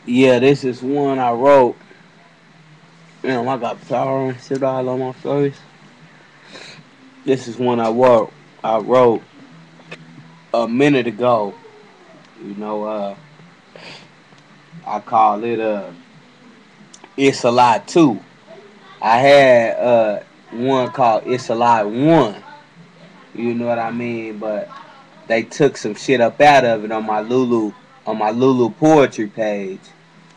Yeah, this is one I wrote. Damn, I got flour and shit all on my face. This is one I wrote a minute ago. You know, I call it It's a Lie 2. I had one called It's a Lie 1. You know what I mean? But they took some shit up out of it on my Lulu poetry page.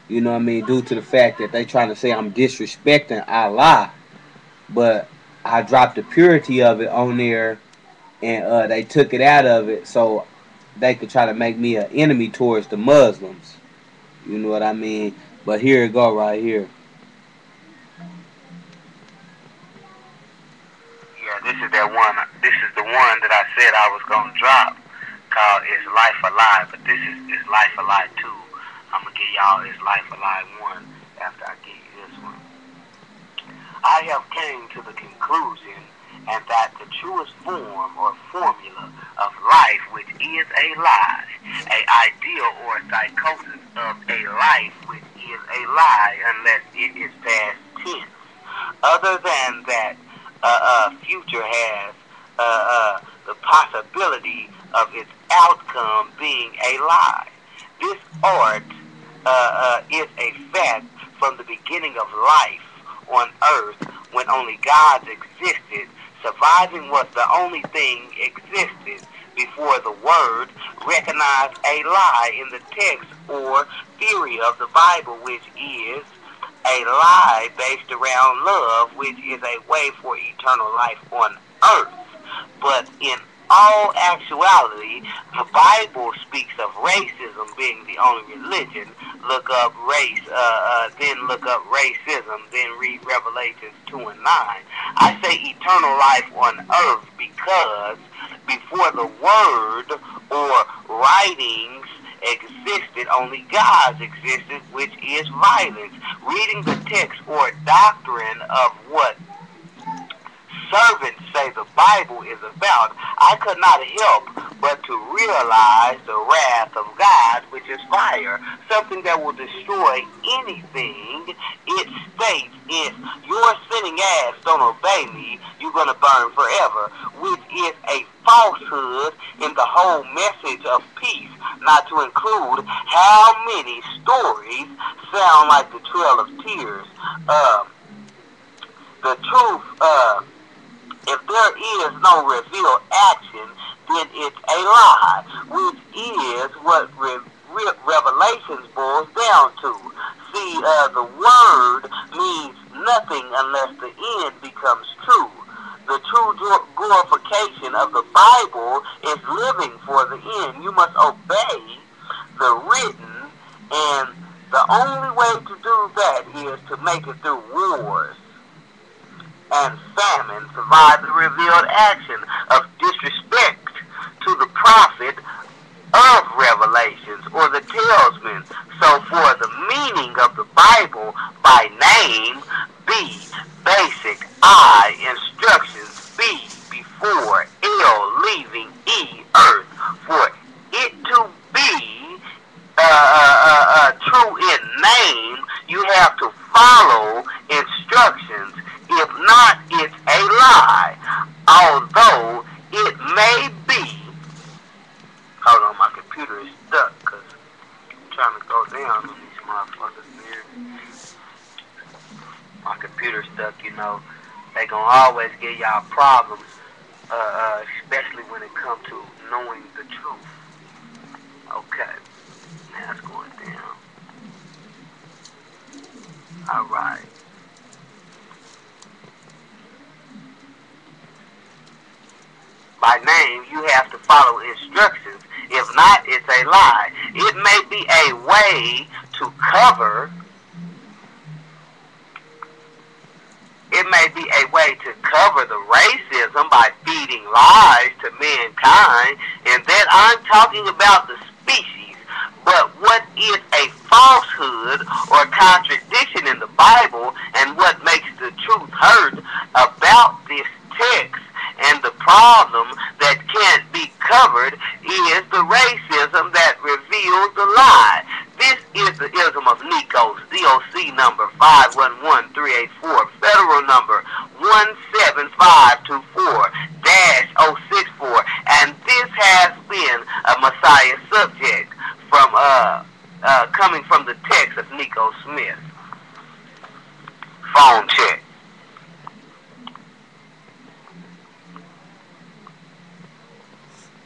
You know what I mean? Due to the fact that they trying to say I'm disrespecting Allah, but I dropped the purity of it on there, and they took it out of it so they could try to make me an enemy towards the Muslims. You know what I mean? But here it go right here. Yeah, this is that one. This is the one that I said I was gonna drop, called "Is Life Alive?" But this is Life Alive 2. I'm gonna give y'all "Is Life Alive 1" after I give you this one. I have came to the conclusion and that the truest form or formula of life, which is a lie, a ideal or psychosis of a life which is a lie unless it is past tense. Other than that, future has the possibility of its outcome being a lie. This art is a fact from the beginning of life on earth when only gods existed. Surviving was the only thing existed before the word recognized a lie in the text or theory of the Bible, which is a lie based around love, which is a way for eternal life on earth. But in all actuality, the Bible speaks of racism being the only religion. Look up race, then look up racism, then read Revelations 2 and 9. I say eternal life on earth because before the word or writings existed, only gods existed, which is violence. Reading the text or doctrine of what servants say the Bible is about, I could not help but to realize the wrath of God, which is fire, something that will destroy anything. It states, if your sinning ass don't obey me, you're going to burn forever, which is a falsehood in the whole message of peace, not to include how many stories sound like the Trail of Tears. The truth, if there is no revealed action, then it's a lie, which is what Revelations boils down to. See, the word means nothing unless the end becomes true. The true glorification of the Bible is living for the end. You must obey the written, and the only way to do that is to make it through wars and famine, survive the revealed action of disrespect to the prophet of Revelations or the talesman. So for the meaning of the Bible by name, B, basic, I, instructions, B, before, L, leaving, E, earth. For it to be true in name, you have to follow instructions. If not, it's a lie. Although it may be. Hold on, my computer is stuck because I'm trying to go down on these motherfuckers, man. My computer's stuck, you know. They gonna always give y'all problems, especially when it comes to knowing the truth. Okay, now it's going down. Alright. By name, you have to follow instructions. If not, it's a lie. It may be a way to cover. It may be a way to cover the racism by feeding lies to mankind, and then I'm talking about the species. But what is a falsehood or contradiction in the Bible, and what makes the truth hurt about this text and the problem that can't be covered is the racism that reveals the lie. is the ism of Nikos, DOC number 511384, federal number 17524-064, and this has been a Messiah subject from coming from the text of Nico Smith. Phone check.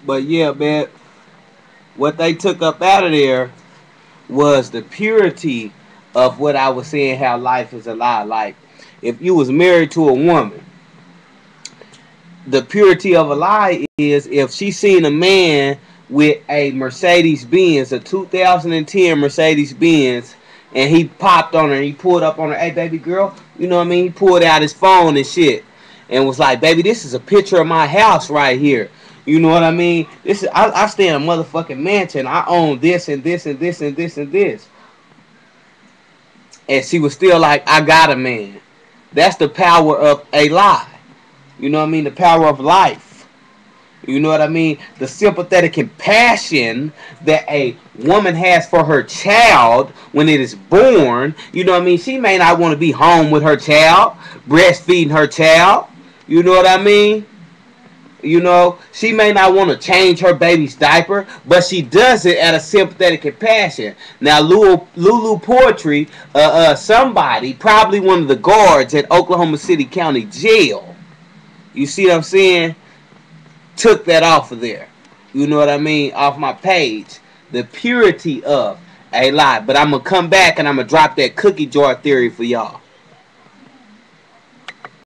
But yeah, man, what they took up out of there was the purity of what I was saying, how life is a lie. Like, if you was married to a woman, the purity of a lie is if she seen a man with a Mercedes-Benz, a 2010 Mercedes-Benz, and he popped on her, and he pulled up on her, hey, baby girl, you know what I mean? He pulled out his phone and shit, and was like, baby, this is a picture of my house right here. You know what I mean? This is I stay in a motherfucking mansion. I own this and this and this and this and this. And she was still like, I got a man. That's the power of a lie. You know what I mean? The power of life. You know what I mean? The sympathetic compassion that a woman has for her child when it is born. You know what I mean? She may not want to be home with her child, breastfeeding her child. You know what I mean? You know, she may not want to change her baby's diaper, but she does it out of sympathetic compassion. Now, Lulu Poetry, somebody, probably one of the guards at Oklahoma City County Jail, you see what I'm saying, took that off of there. You know what I mean? Off my page. The purity of a lie. But I'm going to come back and I'm going to drop that cookie jar theory for y'all.